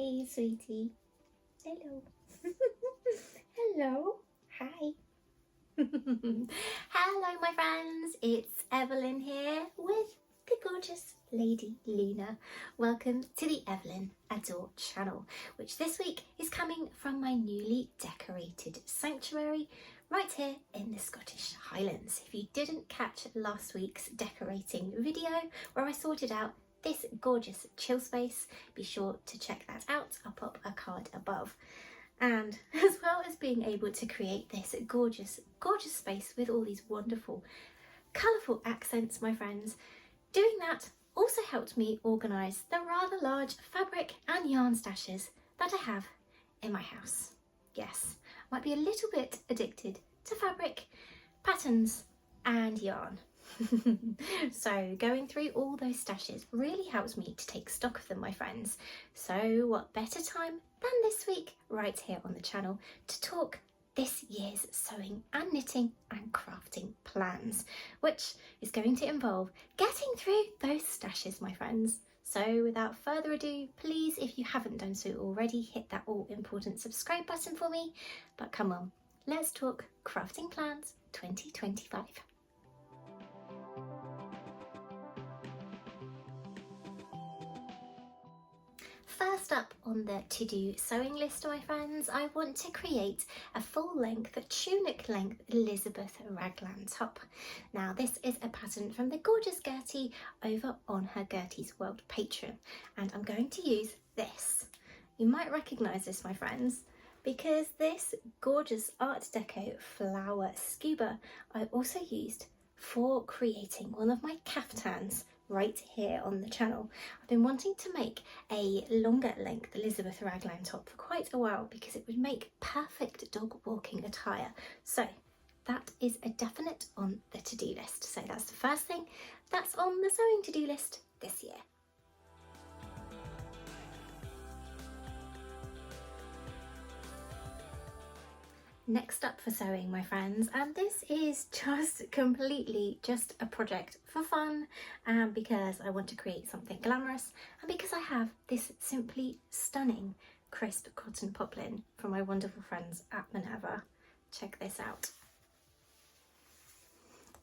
Hey, sweetie. Hello. Hello. Hi. Hello, my friends. It's Evelyn here with the gorgeous Lady Luna. Welcome to the Evelyn Adore channel, which this week is coming from my newly decorated sanctuary right here in the Scottish Highlands. If you didn't catch last week's decorating video where I sorted out this gorgeous chill space, be sure to check that out. I'll pop a card above. And as well as being able to create this gorgeous space with all these wonderful colourful accents, my friends, doing that also helped me organise the rather large fabric and yarn stashes that I have in my house. Yes, I might be a little bit addicted to fabric, patterns and yarn. So going through all those stashes really helps me to take stock of them, my friends. So what better time than this week right here on the channel to talk this year's sewing and knitting and crafting plans, which is going to involve getting through those stashes, my friends. So without further ado, please, if you haven't done so already, hit that all important subscribe button for me. But come on, let's talk crafting plans 2025. First up on the to-do sewing list, my friends, I want to create a full-length, tunic-length Elizabeth raglan top. Now, this is a pattern from the gorgeous Gertie over on her Gertie's World Patreon, and I'm going to use this. You might recognise this, my friends, because this gorgeous Art Deco flower scuba I also used for creating one of my caftans right here on the channel. I've been wanting to make a longer length Elizabeth raglan top for quite a while because it would make perfect dog walking attire. So that is a definite on the to-do list. So that's the first thing that's on the sewing to-do list this year. Next up for sewing, my friends, and this is just a project for fun, and because I want to create something glamorous, and because I have this simply stunning crisp cotton poplin from my wonderful friends at Minerva. Check this out.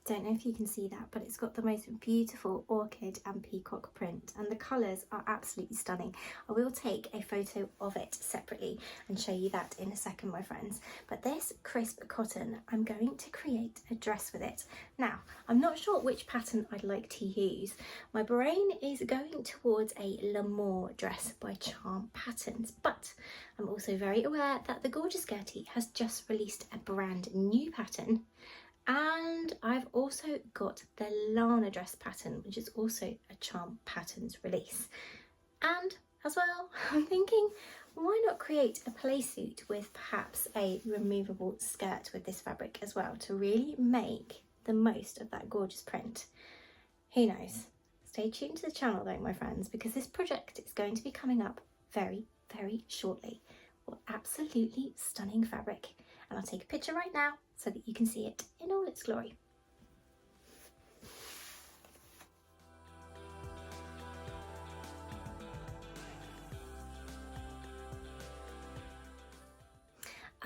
Don't know if you can see that, but it's got the most beautiful orchid and peacock print, and the colours are absolutely stunning. I will take a photo of it separately and show you that in a second, my friends. But this crisp cotton, I'm going to create a dress with it. Now, I'm not sure which pattern I'd like to use. My brain is going towards a L'Amour dress by Charm Patterns, but I'm also very aware that the gorgeous Gertie has just released a brand new pattern. And I've also got the Lana dress pattern, which is also a Charm Patterns release. And as well, I'm thinking, why not create a play suit with perhaps a removable skirt with this fabric as well to really make the most of that gorgeous print? Who knows? Stay tuned to the channel though, my friends, because this project is going to be coming up very, very shortly. Well, absolutely stunning fabric. And I'll take a picture right now so that you can see it in all its glory.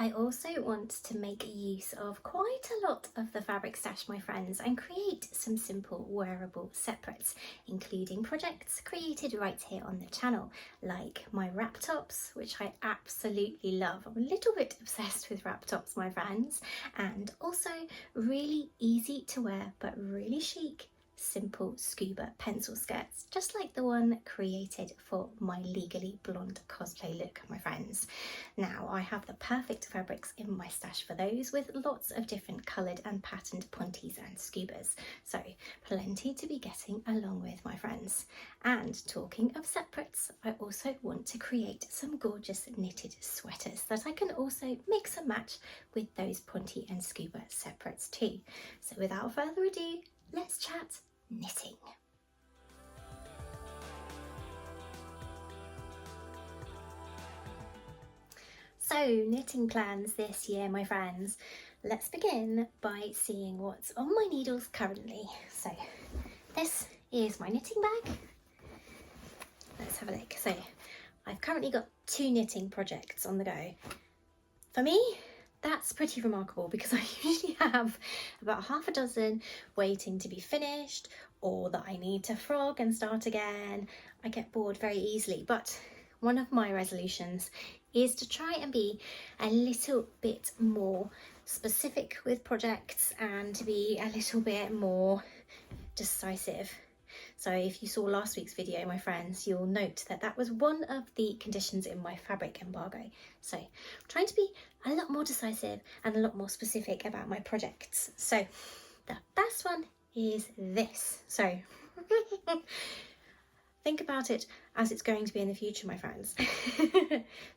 I also want to make use of quite a lot of the fabric stash, my friends, and create some simple wearable separates, including projects created right here on the channel, like my wrap tops, which I absolutely love. I'm a little bit obsessed with wrap tops, my friends, and also really easy to wear but really chic simple scuba pencil skirts, just like the one created for my Legally Blonde cosplay look, my friends. Now, I have the perfect fabrics in my stash for those, with lots of different coloured and patterned ponties and scubas, so plenty to be getting along with, my friends. And talking of separates, I also want to create some gorgeous knitted sweaters that I can also mix and match with those ponty and scuba separates too. So without further ado, let's chat knitting. So, knitting plans this year, my friends. Let's begin by seeing what's on my needles currently. So, this is my knitting bag. Let's have a look. So, I've currently got 2 knitting projects on the go. For me, that's pretty remarkable because I usually have about half a dozen waiting to be finished, or that I need to frog and start again. I get bored very easily, but one of my resolutions is to try and be a little bit more specific with projects and to be a little bit more decisive. So if you saw last week's video, my friends, you'll note that that was one of the conditions in my fabric embargo. So I'm trying to be a lot more decisive and a lot more specific about my projects. So the first one is this. So think about it as it's going to be in the future, my friends.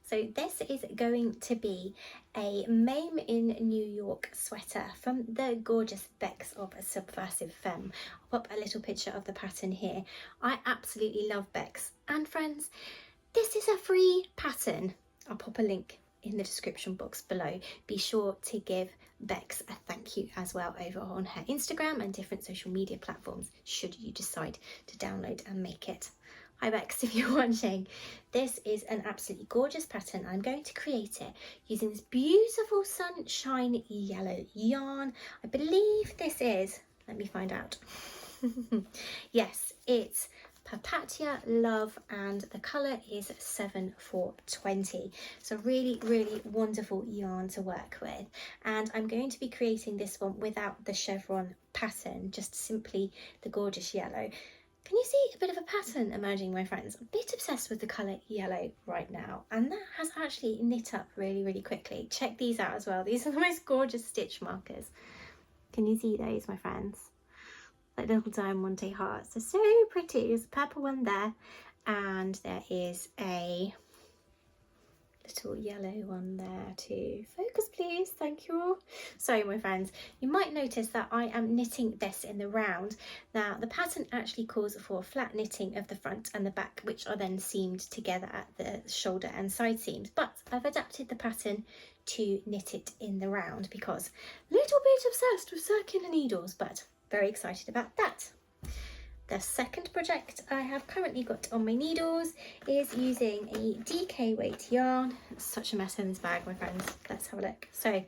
So this is going to be a Mame in New York sweater from the gorgeous Becks of Subversive Femme. I'll pop a little picture of the pattern here. I absolutely love Becks. And friends, this is a free pattern. I'll pop a link in the description box below. Be sure to give Becks a thank you as well over on her Instagram and different social media platforms should you decide to download and make it. Hi Becks, if you're watching. This is an absolutely gorgeous pattern. I'm going to create it using this beautiful sunshine yellow yarn. I believe this is, let me find out. Yes, it's Papatia Love and the colour is 7420. So really, really wonderful yarn to work with. And I'm going to be creating this one without the chevron pattern, just simply the gorgeous yellow. Can you see a bit of a pattern emerging, my friends? I'm a bit obsessed with the colour yellow right now, and that has actually knit up really, really quickly. Check these out as well. These are the most gorgeous stitch markers. Can you see those, my friends? Like little diamante hearts. They're so pretty. There's a purple one there, and there is a little yellow one there too. Focus please, thank you. So my friends, you might notice that I am knitting this in the round. Now the pattern actually calls for flat knitting of the front and the back, which are then seamed together at the shoulder and side seams, but I've adapted the pattern to knit it in the round because a little bit obsessed with circular needles, but very excited about that. The second project I have currently got on my needles is using a DK weight yarn. It's such a mess in this bag, my friends. Let's have a look. So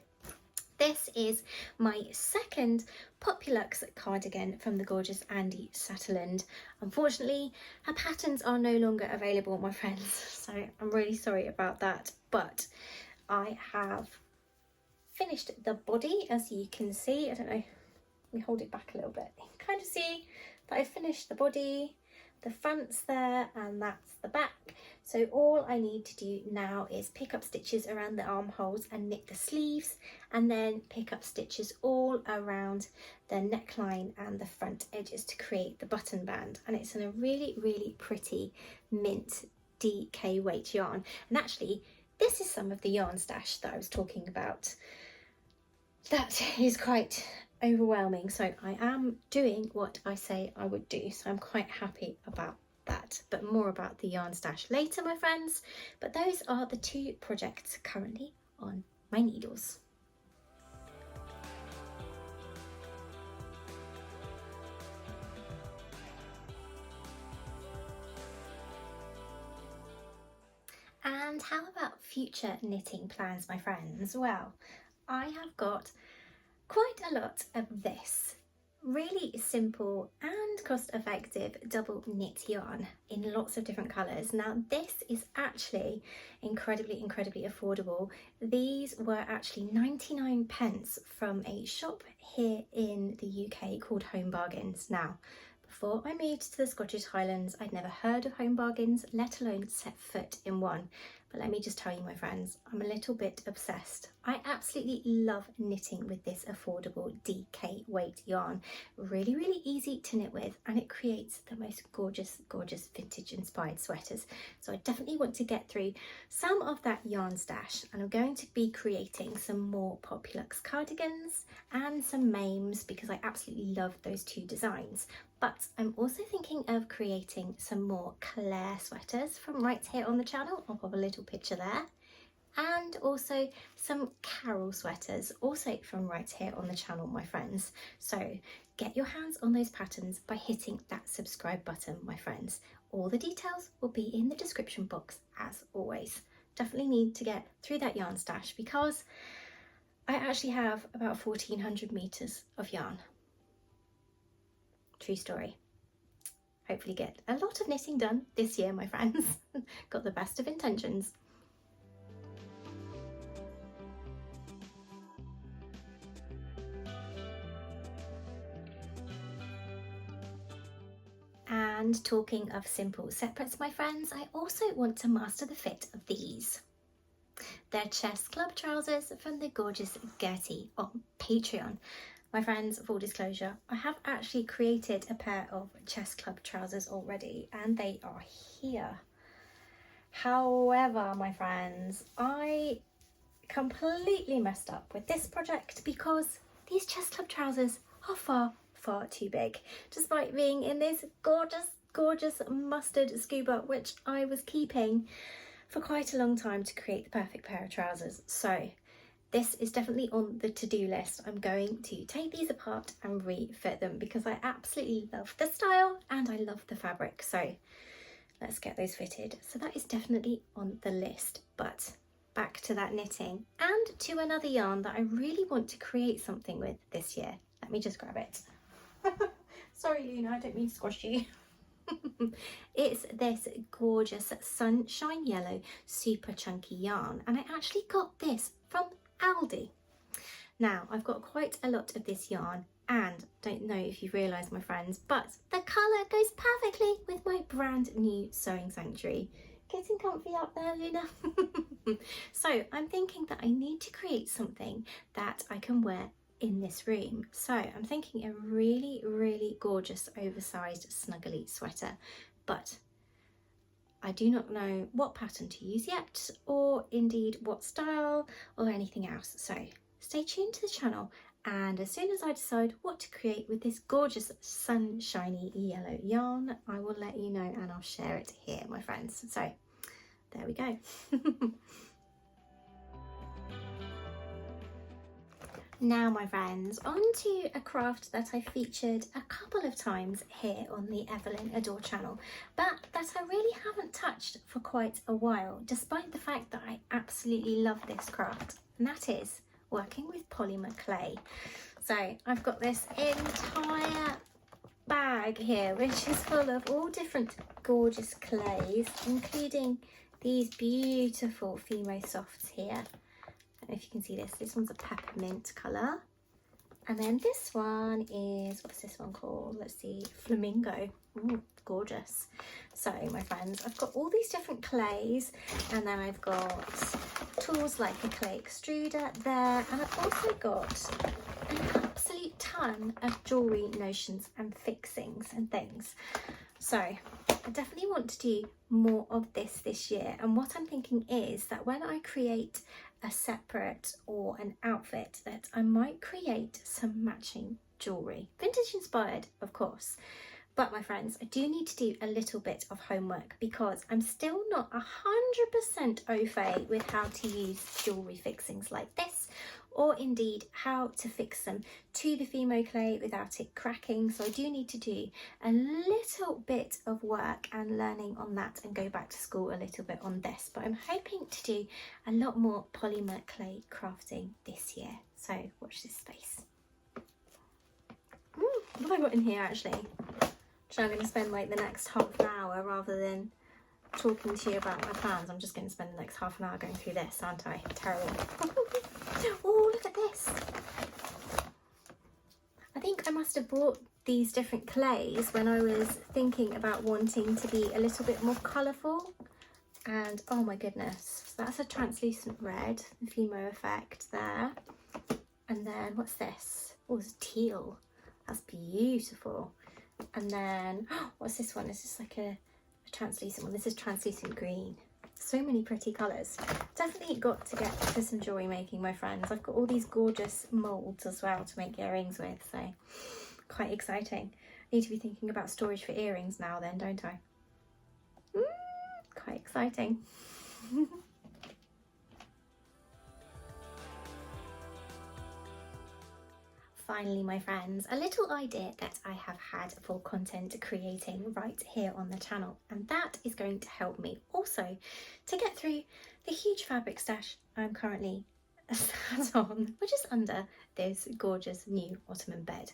this is my second Populux cardigan from the gorgeous Andy Satterland. Unfortunately, her patterns are no longer available, my friends, so I'm really sorry about that, but I have finished the body, as you can see. I don't know, let me hold it back a little bit. You can kind of see that I finished the body, the front's there, and that's the back. So all I need to do now is pick up stitches around the armholes and knit the sleeves, and then pick up stitches all around the neckline and the front edges to create the button band. And it's in a really, really pretty mint DK weight yarn. And actually, this is some of the yarn stash that I was talking about. That is quite overwhelming, so I am doing what I say I would do, so I'm quite happy about that, but more about the yarn stash later, my friends. But those are the 2 projects currently on my needles. And how about future knitting plans, my friends? Well, I have got quite a lot of this really simple and cost-effective double knit yarn in lots of different colours. Now this is actually incredibly affordable. These were actually 99 pence from a shop here in the UK called Home Bargains. Now, before I moved to the Scottish Highlands, I'd never heard of Home Bargains, let alone set foot in one. But let me just tell you, my friends, I'm a little bit obsessed. I absolutely love knitting with this affordable DK weight yarn. Really, really easy to knit with, and it creates the most gorgeous, gorgeous vintage inspired sweaters. So I definitely want to get through some of that yarn stash, and I'm going to be creating some more Populux cardigans and some Mames because I absolutely love those 2 designs. But I'm also thinking of creating some more Claire sweaters from right here on the channel. I'll pop a little picture there. And also some Carol sweaters, also from right here on the channel, my friends. So get your hands on those patterns by hitting that subscribe button, my friends. all the details will be in the description box as always. Definitely need to get through that yarn stash because I actually have about 1400 meters of yarn. True story. Hopefully get a lot of knitting done this year, my friends. Got the best of intentions. And talking of simple separates, my friends, I also want to master the fit of these. They're chest club trousers from the gorgeous Gertie on Patreon. My friends, full disclosure, I have actually created a pair of chest club trousers already and they are here. However, my friends, I completely messed up with this project because these chest club trousers are far too big, despite being in this gorgeous mustard scuba, which I was keeping for quite a long time to create the perfect pair of trousers. So this is definitely on the to-do list. I'm going to take these apart and refit them because I absolutely love the style and I love the fabric. So let's get those fitted. So that is definitely on the list. But back to that knitting and to another yarn that I really want to create something with this year. Let me just grab it. Sorry, Luna, I don't mean to squash you. It's this gorgeous sunshine yellow super chunky yarn and I actually got this from Aldi. Now I've got quite a lot of this yarn and don't know if you've realised, my friends, but the colour goes perfectly with my brand new sewing sanctuary. Getting comfy up there, Luna? So I'm thinking that I need to create something that I can wear in this room. So I'm thinking a really gorgeous oversized snuggly sweater, but I do not know what pattern to use yet or indeed what style or anything else. So stay tuned to the channel and as soon as I decide what to create with this gorgeous sunshiny yellow yarn, I will let you know and I'll share it here, my friends. So there we go. Now, my friends, on to a craft that I featured a couple of times here on the Evelyn Adore channel, but that I really haven't touched for quite a while, despite the fact that I absolutely love this craft, and that is working with polymer clay. So I've got this entire bag here, which is full of all different gorgeous clays, including these beautiful Fimo Softs here. I don't know if you can see this one's a peppermint colour, and then this one is, what's this one called, let's see, flamingo. Ooh, gorgeous. So my friends, I've got all these different clays and then I've got tools like a clay extruder there, and I've also got an absolute ton of jewellery notions and fixings and things. So I definitely want to do more of this year, and what I'm thinking is that when I create a separate or an outfit, that I might create some matching jewellery, vintage inspired of course. But my friends, I do need to do a little bit of homework because I'm still not 100% au fait with how to use jewellery fixings like this, or indeed how to fix them to the Fimo clay without it cracking. So I do need to do a little bit of work and learning on that and go back to school a little bit on this. But I'm hoping to do a lot more polymer clay crafting this year. So watch this space. What have I got in here actually? So I'm going to spend like the next half an hour, rather than talking to you about my plans, I'm just going to spend the next half an hour going through this, aren't I? Terrible. Oh, look at this. I think I must have bought these different clays when I was thinking about wanting to be a little bit more colourful. And oh my goodness, that's a translucent red, the Fimo effect there. And then what's this? Oh, it's teal. That's beautiful. And then, what's this one? Is this like a translucent one? This is translucent green. So many pretty colours. Definitely got to get to some jewellery making, my friends. I've got all these gorgeous moulds as well to make earrings with, so quite exciting. I need to be thinking about storage for earrings now then, don't I? Quite exciting. finally, my friends, a little idea that I have had for content creating right here on the channel, and that is going to help me also to get through the huge fabric stash I'm currently sat on, which is under this gorgeous new ottoman bed.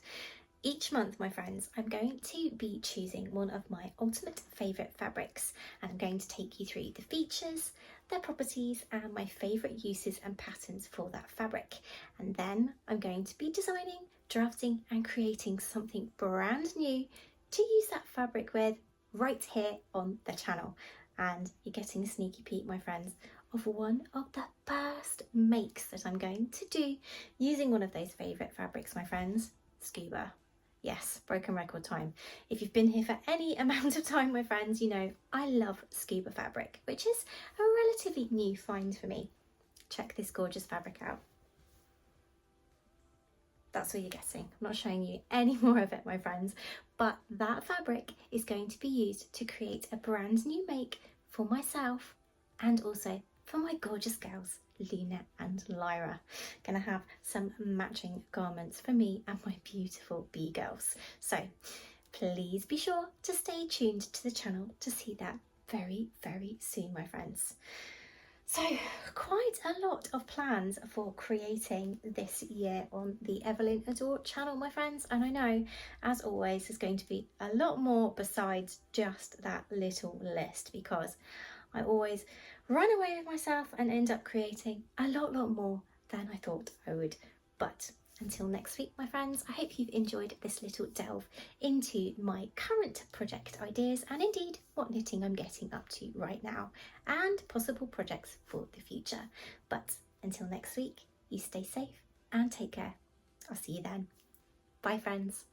Each month, my friends, I'm going to be choosing one of my ultimate favourite fabrics, and I'm going to take you through the features, their properties, and my favourite uses and patterns for that fabric. And then I'm going to be designing, drafting and creating something brand new to use that fabric with right here on the channel. And you're getting a sneaky peek, my friends, of one of the first makes that I'm going to do using one of those favourite fabrics, my friends, scuba. Yes, broken record time. If you've been here for any amount of time, my friends, you know I love scuba fabric, which is a relatively new find for me. Check this gorgeous fabric out. That's what you're getting. I'm not showing you any more of it, my friends, but that fabric is going to be used to create a brand new make for myself and also for my gorgeous girls, Luna and Lyra. Gonna have some matching garments for me and my beautiful Bea-girls. So please be sure to stay tuned to the channel to see that very, very soon, my friends. So quite a lot of plans for creating this year on the Evelyn Adore channel, my friends, and I know, as always, there's going to be a lot more besides just that little list, because I always run away with myself and end up creating a lot more than I thought I would. But until next week, my friends, I hope you've enjoyed this little delve into my current project ideas and indeed what knitting I'm getting up to right now and possible projects for the future. But until next week, you stay safe and take care. I'll see you then. Bye, friends.